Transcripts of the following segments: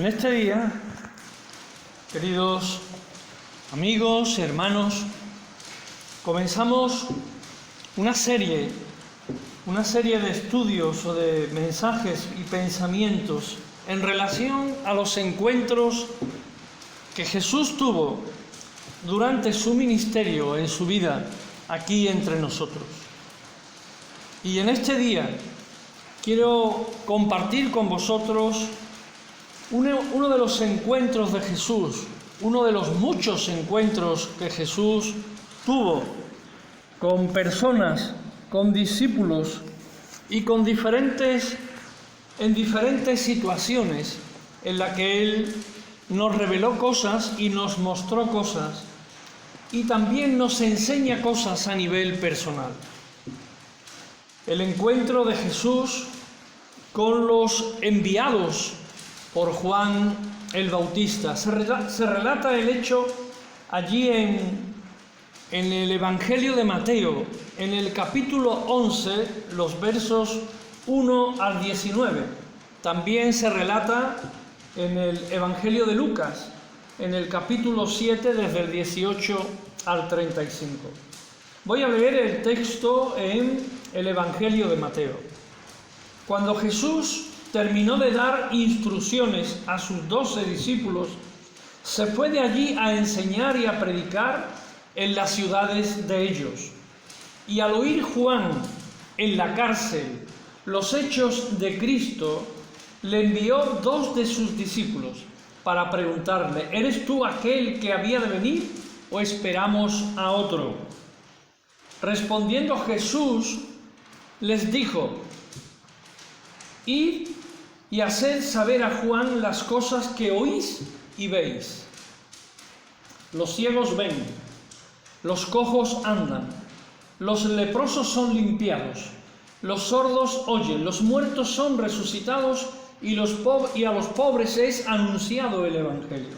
En este día, queridos amigos, hermanos, comenzamos una serie de estudios o de mensajes y pensamientos en relación a los encuentros que Jesús tuvo durante su ministerio, en su vida, aquí entre nosotros. Y en este día quiero compartir con vosotros uno de los encuentros de Jesús, uno de los muchos encuentros que Jesús tuvo con personas, con discípulos y en diferentes situaciones en las que Él nos reveló cosas y nos mostró cosas y también nos enseña cosas a nivel personal. El encuentro de Jesús con los enviados por Juan el Bautista. Se relata el hecho allí en el Evangelio de Mateo, en el capítulo 11, los versos 1 al 19. También se relata en el Evangelio de Lucas, en el capítulo 7, desde el 18 al 35. Voy a leer el texto en el Evangelio de Mateo. Cuando Jesús terminó de dar instrucciones a sus 12 discípulos, se fue de allí a enseñar y a predicar en las ciudades de ellos. Y al oír Juan en la cárcel los hechos de Cristo, le envió 2 de sus discípulos para preguntarle: ¿eres tú aquel que había de venir o esperamos a otro? Respondiendo Jesús les dijo: id y haced saber a Juan las cosas que oís y veis. Los ciegos ven, los cojos andan, los leprosos son limpiados, los sordos oyen, los muertos son resucitados y a los pobres es anunciado el Evangelio.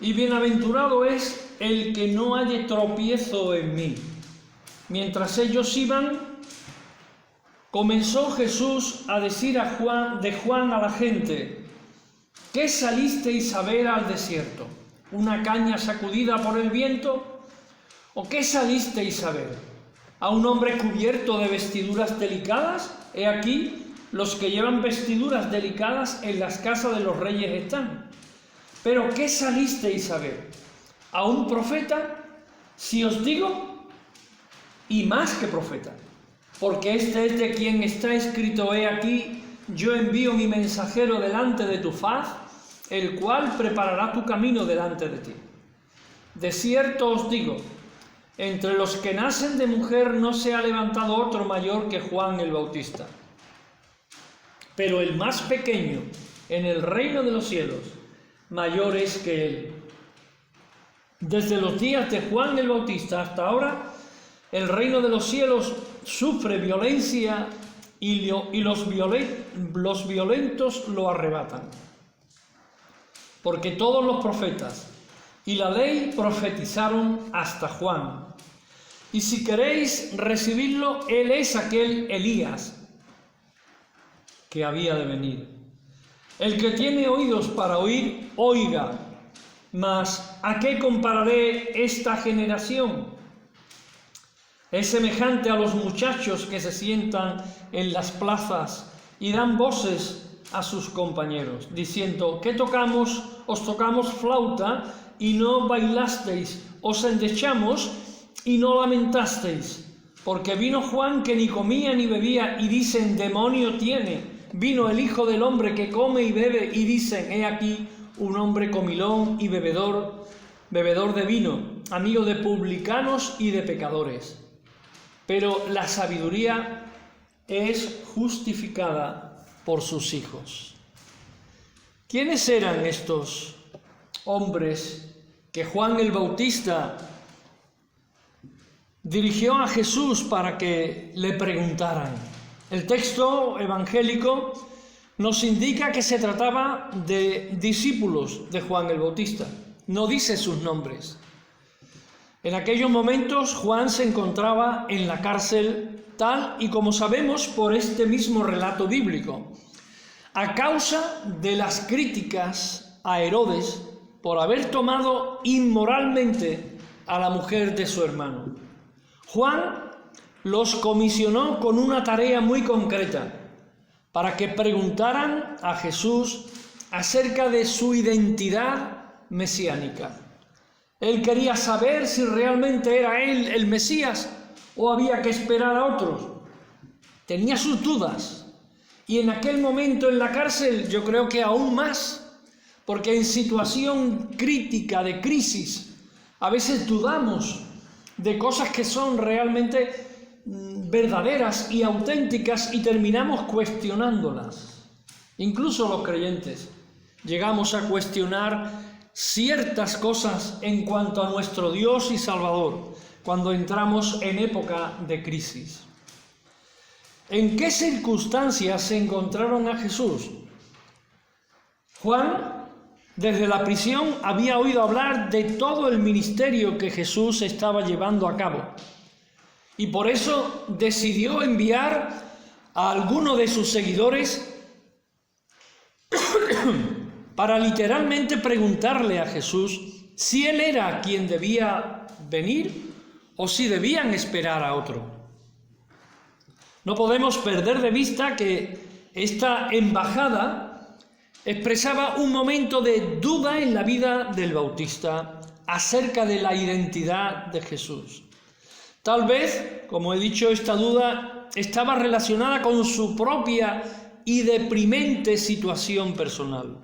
Y bienaventurado es el que no halle tropiezo en mí. Mientras ellos iban, comenzó Jesús a decir de Juan a la gente: ¿qué salisteis a ver al desierto? ¿Una caña sacudida por el viento? ¿O qué salisteis a ver? ¿A un hombre cubierto de vestiduras delicadas? He aquí, los que llevan vestiduras delicadas en las casas de los reyes están. ¿Pero qué salisteis a ver? ¿A un profeta? Si os digo, y más que profeta. Porque este es de quien está escrito: he aquí, yo envío mi mensajero delante de tu faz, el cual preparará tu camino delante de ti. De cierto os digo, entre los que nacen de mujer no se ha levantado otro mayor que Juan el Bautista. Pero el más pequeño en el reino de los cielos, mayor es que él. Desde los días de Juan el Bautista hasta ahora, el reino de los cielos sufre violencia y los violentos lo arrebatan. Porque todos los profetas y la ley profetizaron hasta Juan. Y si queréis recibirlo, él es aquel Elías que había de venir. El que tiene oídos para oír, oiga. Mas ¿a qué compararé esta generación? Es semejante a los muchachos que se sientan en las plazas y dan voces a sus compañeros, diciendo: ¿qué tocamos? Os tocamos flauta y no bailasteis, os endechamos y no lamentasteis. Porque vino Juan que ni comía ni bebía y dicen: demonio tiene. Vino el Hijo del Hombre que come y bebe y dicen: he aquí un hombre comilón y bebedor de vino, amigo de publicanos y de pecadores. Pero la sabiduría es justificada por sus hijos. ¿Quiénes eran estos hombres que Juan el Bautista dirigió a Jesús para que le preguntaran? El texto evangélico nos indica que se trataba de discípulos de Juan el Bautista. No dice sus nombres. En aquellos momentos Juan se encontraba en la cárcel, tal y como sabemos por este mismo relato bíblico. a causa de las críticas a Herodes por haber tomado inmoralmente a la mujer de su hermano. Juan los comisionó con una tarea muy concreta, para que preguntaran a Jesús acerca de su identidad mesiánica. Él quería saber si realmente era él el Mesías o había que esperar a otros. Tenía sus dudas, y en aquel momento en la cárcel yo creo que aún más, porque en situación crítica de crisis a veces dudamos de cosas que son realmente verdaderas y auténticas y terminamos cuestionándolas. Incluso los creyentes llegamos a cuestionar ciertas cosas en cuanto a nuestro Dios y Salvador cuando entramos en época de crisis. ¿En qué circunstancias se encontraron a Jesús? Juan, desde la prisión, había oído hablar de todo el ministerio que Jesús estaba llevando a cabo. Y por eso decidió enviar a alguno de sus seguidores para literalmente preguntarle a Jesús si él era quien debía venir o si debían esperar a otro. No podemos perder de vista que esta embajada expresaba un momento de duda en la vida del Bautista acerca de la identidad de Jesús. Tal vez, como he dicho, esta duda estaba relacionada con su propia y deprimente situación personal.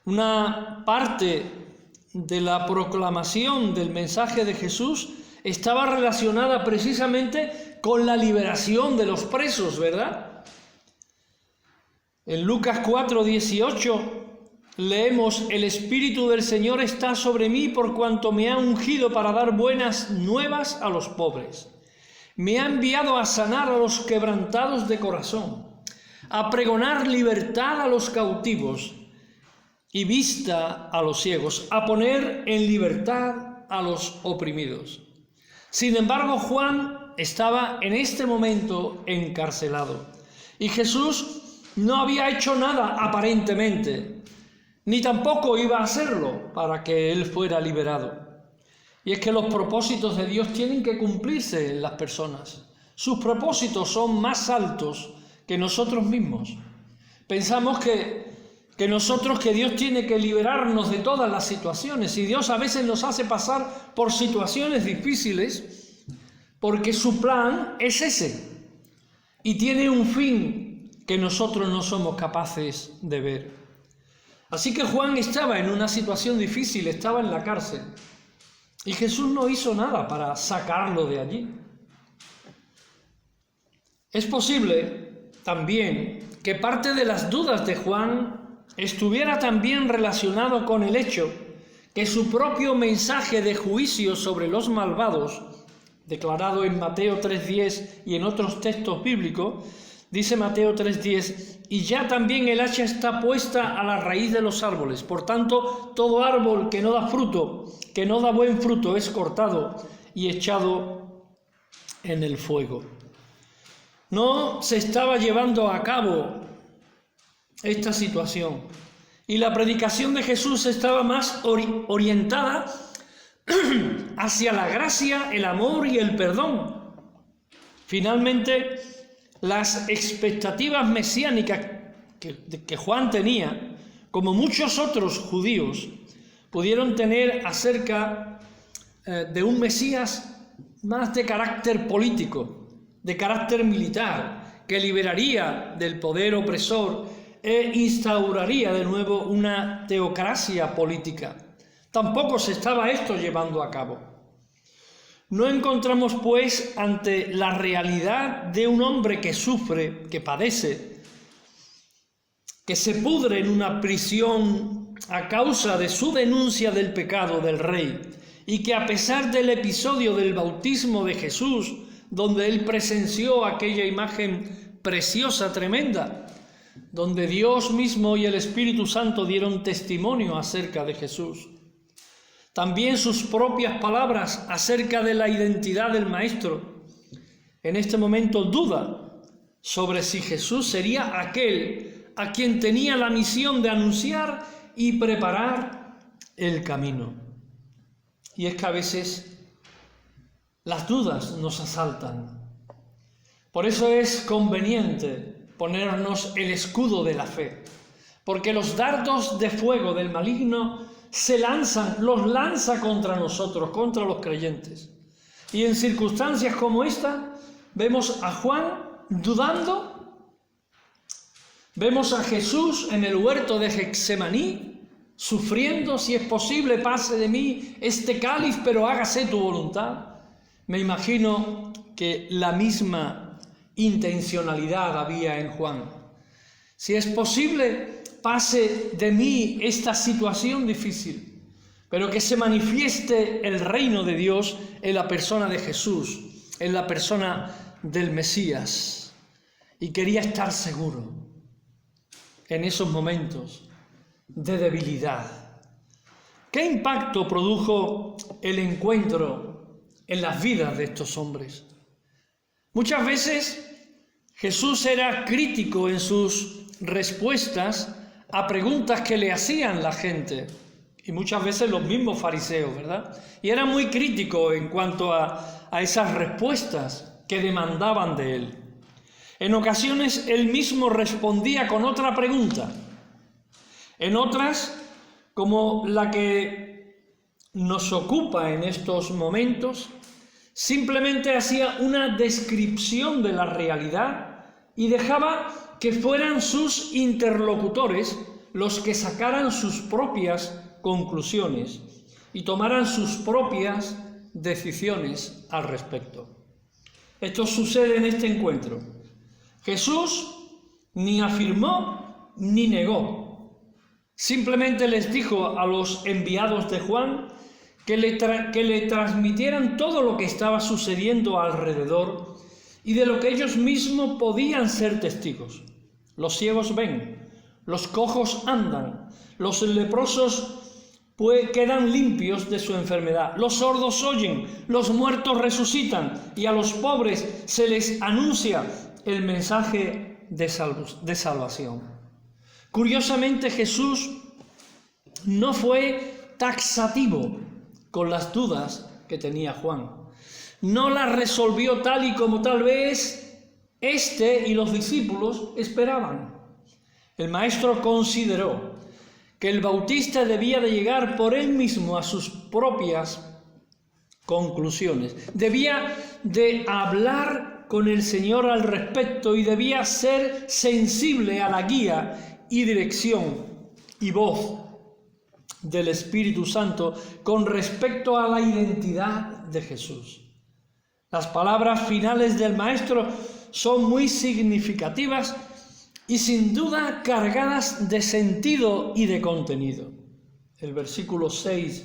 Una parte de la proclamación del mensaje de Jesús estaba relacionada precisamente con la liberación de los presos, ¿verdad? En Lucas 4:18 leemos: el Espíritu del Señor está sobre mí por cuanto me ha ungido para dar buenas nuevas a los pobres. Me ha enviado a sanar a los quebrantados de corazón, a pregonar libertad a los cautivos y vista a los ciegos, a poner en libertad a los oprimidos. Sin embargo, Juan estaba en este momento encarcelado y Jesús no había hecho nada aparentemente, ni tampoco iba a hacerlo para que él fuera liberado. Y es que los propósitos de Dios tienen que cumplirse en las personas. Sus propósitos son más altos que nosotros mismos. Pensamos que Dios tiene que liberarnos de todas las situaciones, y Dios a veces nos hace pasar por situaciones difíciles porque su plan es ese y tiene un fin que nosotros no somos capaces de ver. Así que Juan estaba en una situación difícil, estaba en la cárcel, y Jesús no hizo nada para sacarlo de allí. Es posible también que parte de las dudas de Juan estuviera también relacionado con el hecho que su propio mensaje de juicio sobre los malvados, declarado en Mateo 3:10 y en otros textos bíblicos, dice Mateo 3:10, y ya también el hacha está puesta a la raíz de los árboles. Por tanto, todo árbol que no da fruto, que no da buen fruto, es cortado y echado en el fuego. No se estaba llevando a cabo esta situación, y la predicación de Jesús estaba más orientada hacia la gracia, el amor y el perdón. Finalmente, las expectativas mesiánicas que Juan tenía, como muchos otros judíos, pudieron tener acerca de un Mesías más de carácter político, de carácter militar, que liberaría del poder opresor e instauraría de nuevo una teocracia política. Tampoco se estaba esto llevando a cabo. No encontramos, pues, ante la realidad de un hombre que sufre, que padece, que se pudre en una prisión a causa de su denuncia del pecado del rey, y que a pesar del episodio del bautismo de Jesús, donde él presenció aquella imagen preciosa, tremenda, donde Dios mismo y el Espíritu Santo dieron testimonio acerca de Jesús, también sus propias palabras acerca de la identidad del Maestro, en este momento duda sobre si Jesús sería aquel a quien tenía la misión de anunciar y preparar el camino. Y es que a veces las dudas nos asaltan. Por eso es conveniente ponernos el escudo de la fe, porque los dardos de fuego del maligno los lanza contra nosotros, contra los creyentes. Y en circunstancias como esta, vemos a Juan dudando, vemos a Jesús en el huerto de Getsemaní, sufriendo: si es posible, pase de mí este cáliz, pero hágase tu voluntad. Me imagino que la misma intencionalidad había en Juan. Si es posible, pase de mí esta situación difícil, pero que se manifieste el reino de Dios en la persona de Jesús, en la persona del Mesías. Y quería estar seguro en esos momentos de debilidad. ¿Qué impacto produjo el encuentro en las vidas de estos hombres? Muchas veces Jesús era crítico en sus respuestas a preguntas que le hacían la gente, y muchas veces los mismos fariseos, ¿verdad? Y era muy crítico en cuanto a esas respuestas que demandaban de él. En ocasiones él mismo respondía con otra pregunta. En otras, como la que nos ocupa en estos momentos, simplemente hacía una descripción de la realidad y dejaba que fueran sus interlocutores los que sacaran sus propias conclusiones y tomaran sus propias decisiones al respecto. Esto sucede en este encuentro. Jesús ni afirmó ni negó. Simplemente les dijo a los enviados de Juan que le transmitieran todo lo que estaba sucediendo alrededor y de lo que ellos mismos podían ser testigos. Los ciegos ven, los cojos andan, los leprosos quedan limpios de su enfermedad, los sordos oyen, los muertos resucitan y a los pobres se les anuncia el mensaje de salvación. Curiosamente, Jesús no fue taxativo con las dudas que tenía Juan. No las resolvió tal y como tal vez y los discípulos esperaban. El maestro consideró que el bautista debía de llegar por él mismo a sus propias conclusiones. Debía de hablar con el Señor al respecto y debía ser sensible a la guía y dirección y voz del Espíritu Santo con respecto a la identidad de Jesús. Las palabras finales del maestro son muy significativas y sin duda cargadas de sentido y de contenido. El versículo 6,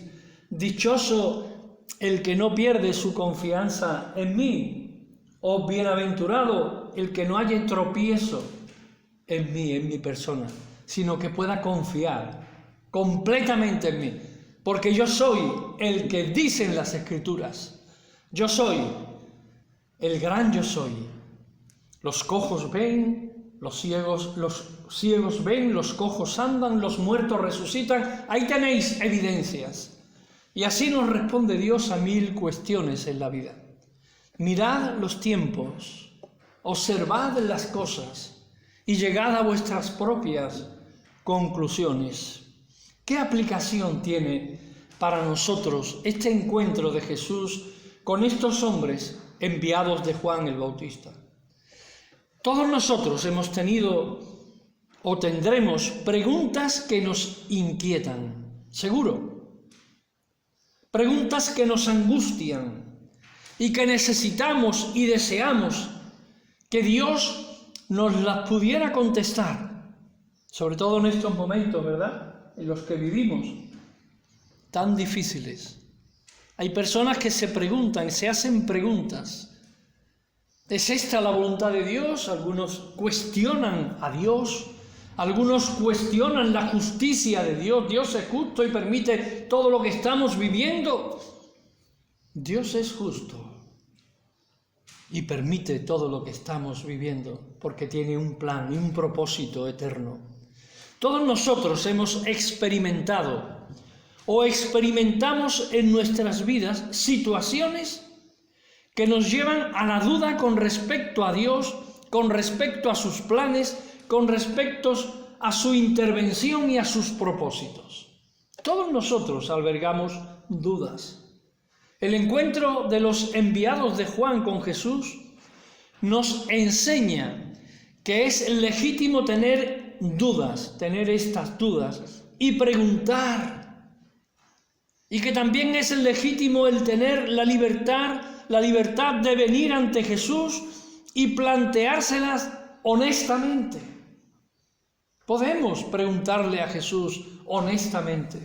dichoso el que no pierde su confianza en mí, o bienaventurado el que no haya tropiezo en mí, en mi persona, sino que pueda confiar completamente en mí, porque yo soy el que dicen las Escrituras. Yo soy el gran yo soy. Los cojos ven, los ciegos ven, los cojos andan, los muertos resucitan. Ahí tenéis evidencias. Y así nos responde Dios a 1000 cuestiones en la vida. Mirad los tiempos, observad las cosas y llegad a vuestras propias conclusiones. ¿Qué aplicación tiene para nosotros este encuentro de Jesús con estos hombres enviados de Juan el Bautista? Todos nosotros hemos tenido o tendremos preguntas que nos inquietan, seguro. Preguntas que nos angustian y que necesitamos y deseamos que Dios nos las pudiera contestar, sobre todo en estos momentos, ¿verdad?, en los que vivimos, tan difíciles. Hay personas que se preguntan, se hacen preguntas. ¿Es esta la voluntad de Dios? Algunos cuestionan a Dios, algunos cuestionan la justicia de Dios. ¿Dios es justo y permite todo lo que estamos viviendo? Dios es justo y permite todo lo que estamos viviendo, porque tiene un plan y un propósito eterno. Todos nosotros hemos experimentado o experimentamos en nuestras vidas situaciones que nos llevan a la duda con respecto a Dios, con respecto a sus planes, con respecto a su intervención y a sus propósitos. Todos nosotros albergamos dudas. El encuentro de los enviados de Juan con Jesús nos enseña que es legítimo tener dudas, tener estas dudas y preguntar. Y que también es legítimo el tener la libertad de venir ante Jesús y planteárselas honestamente. Podemos preguntarle a Jesús honestamente.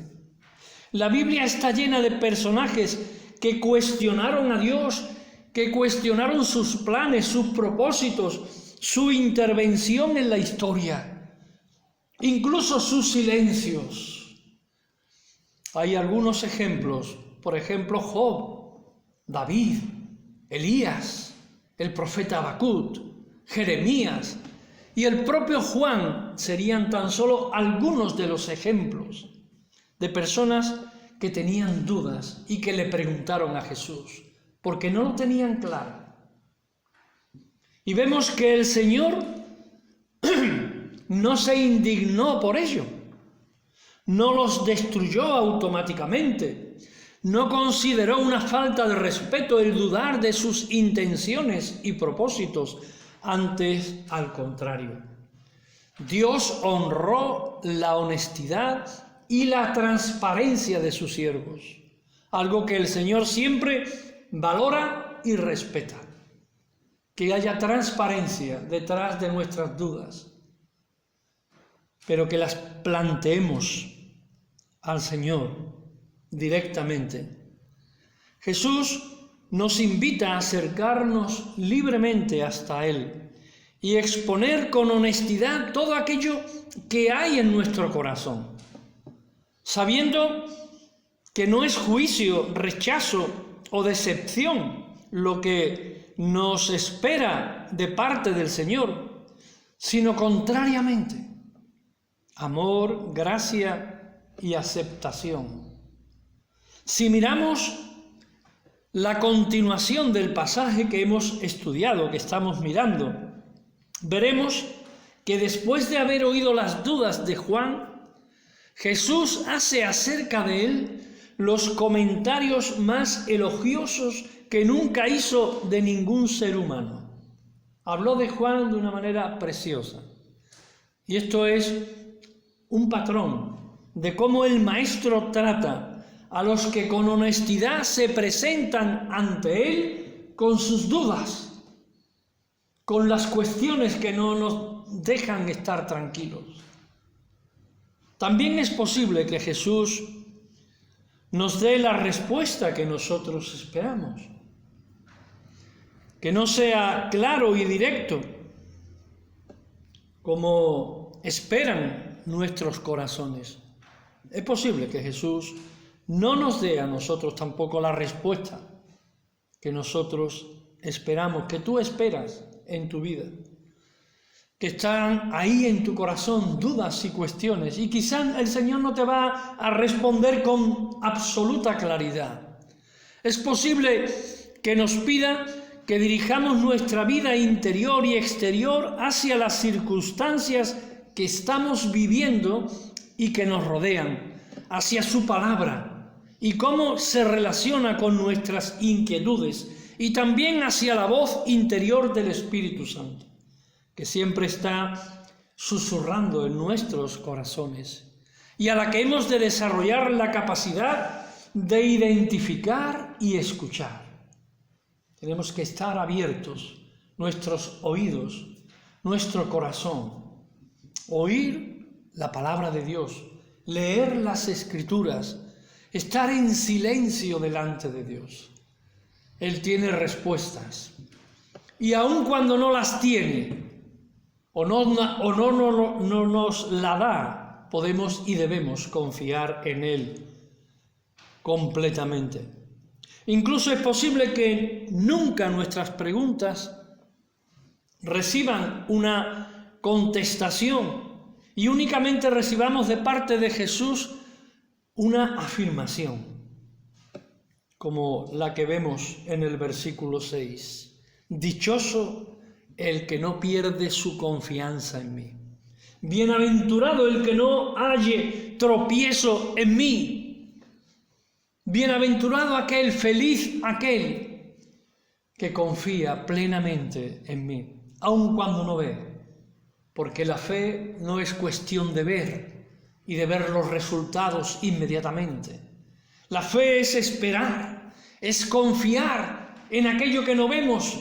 La Biblia está llena de personajes que cuestionaron a Dios, que cuestionaron sus planes, sus propósitos, su intervención en la historia, incluso sus silencios. Hay algunos ejemplos, por ejemplo Job, David, Elías, el profeta Habacuc, Jeremías y el propio Juan serían tan solo algunos de los ejemplos de personas que tenían dudas y que le preguntaron a Jesús, porque no lo tenían claro. Y vemos que el Señor no se indignó por ello, no los destruyó automáticamente, no consideró una falta de respeto el dudar de sus intenciones y propósitos, antes al contrario. Dios honró la honestidad y la transparencia de sus siervos, algo que el Señor siempre valora y respeta. Que haya transparencia detrás de nuestras dudas, pero que las planteemos al Señor directamente. Jesús nos invita a acercarnos libremente hasta Él y exponer con honestidad todo aquello que hay en nuestro corazón, sabiendo que no es juicio, rechazo o decepción lo que nos espera de parte del Señor, sino contrariamente, amor, gracia y aceptación. Si miramos la continuación del pasaje que hemos estudiado, que estamos mirando, veremos que después de haber oído las dudas de Juan, Jesús hace acerca de él los comentarios más elogiosos que nunca hizo de ningún ser humano. Habló de Juan de una manera preciosa. Y esto es un patrón de cómo el Maestro trata a los que con honestidad se presentan ante Él con sus dudas, con las cuestiones que no nos dejan estar tranquilos. También es posible que Jesús nos dé la respuesta que nosotros esperamos, que no sea claro y directo como esperan nuestros corazones. Es posible que Jesús no nos dé a nosotros tampoco la respuesta que nosotros esperamos, que tú esperas en tu vida, que están ahí en tu corazón dudas y cuestiones, y quizás el Señor no te va a responder con absoluta claridad. Es posible que nos pida que dirijamos nuestra vida interior y exterior hacia las circunstancias que estamos viviendo y que nos rodean, hacia su palabra y cómo se relaciona con nuestras inquietudes, y también hacia la voz interior del Espíritu Santo, que siempre está susurrando en nuestros corazones y a la que hemos de desarrollar la capacidad de identificar y escuchar. Tenemos que estar abiertos, nuestros oídos, nuestro corazón, oír la palabra de Dios, leer las Escrituras, estar en silencio delante de Dios. Él tiene respuestas, y aun cuando no las tiene o no nos la da, podemos y debemos confiar en Él completamente. Incluso es posible que nunca nuestras preguntas reciban una contestación y únicamente recibamos de parte de Jesús una afirmación, como la que vemos en el versículo 6. Dichoso el que no pierde su confianza en mí. Bienaventurado el que no halle tropiezo en mí. Bienaventurado aquel, feliz aquel que confía plenamente en mí, aun cuando no ve, porque la fe no es cuestión de ver y de ver los resultados inmediatamente. La fe es esperar, es confiar en aquello que no vemos,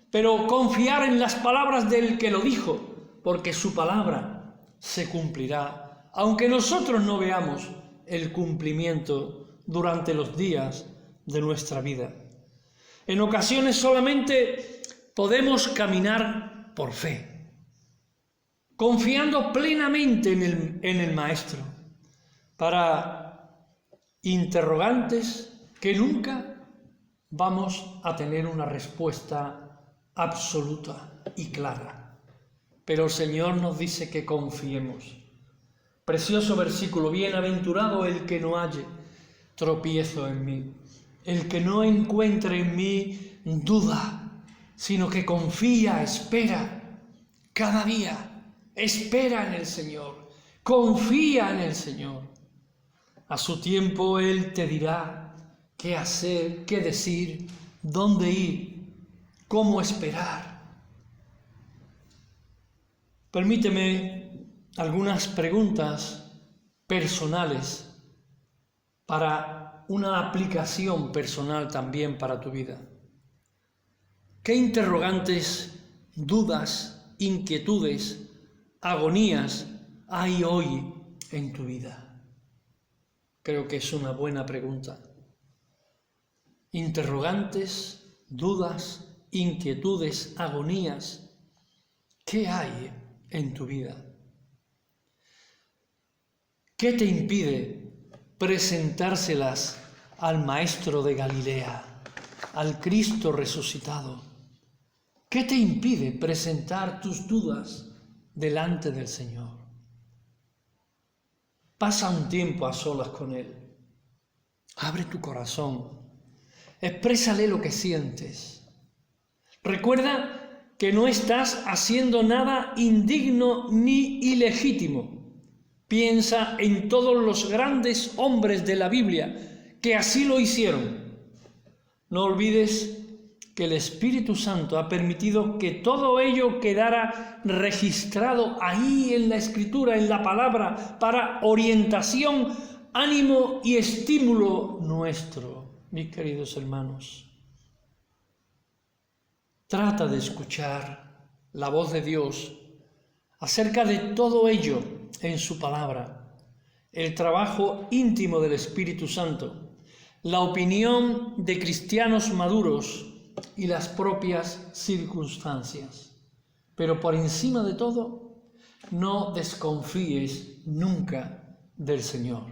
pero confiar en las palabras del que lo dijo, porque su palabra se cumplirá, aunque nosotros no veamos el cumplimiento durante los días de nuestra vida. En ocasiones solamente podemos caminar por fe, confiando plenamente en el Maestro, para interrogantes que nunca vamos a tener una respuesta absoluta y clara. Pero el Señor nos dice que confiemos. Precioso versículo: bienaventurado el que no halle tropiezo en mí, el que no encuentre en mí duda, sino que confía, espera cada día, espera en el Señor, confía en el Señor. A su tiempo Él te dirá qué hacer, qué decir, dónde ir, cómo esperar. Permíteme algunas preguntas personales para una aplicación personal también para tu vida. ¿Qué interrogantes, dudas, inquietudes, agonías hay hoy en tu vida? Creo que es una buena pregunta. Interrogantes, dudas, inquietudes, agonías, ¿qué hay en tu vida? ¿Qué te impide presentárselas al Maestro de Galilea, al Cristo resucitado? ¿Qué te impide presentar tus dudas delante del Señor? Pasa un tiempo a solas con Él. Abre tu corazón. Exprésale lo que sientes. Recuerda que no estás haciendo nada indigno ni ilegítimo. Piensa en todos los grandes hombres de la Biblia que así lo hicieron. No olvides que el Espíritu Santo ha permitido que todo ello quedara registrado ahí en la Escritura, en la palabra, para orientación, ánimo y estímulo nuestro, mis queridos hermanos. Trata de escuchar la voz de Dios acerca de todo ello en su palabra, el trabajo íntimo del Espíritu Santo, la opinión de cristianos maduros y las propias circunstancias. Pero por encima de todo, no desconfíes nunca del Señor.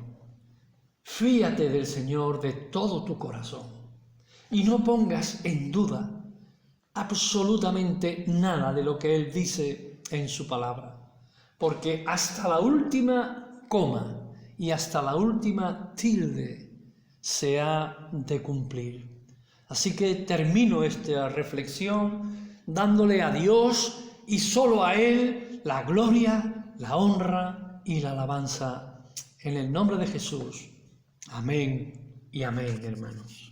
Fíate del Señor de todo tu corazón y no pongas en duda absolutamente nada de lo que Él dice en su palabra, porque hasta la última coma y hasta la última tilde se ha de cumplir. Así que termino esta reflexión dándole a Dios y solo a Él la gloria, la honra y la alabanza. En el nombre de Jesús. Amén y amén, hermanos.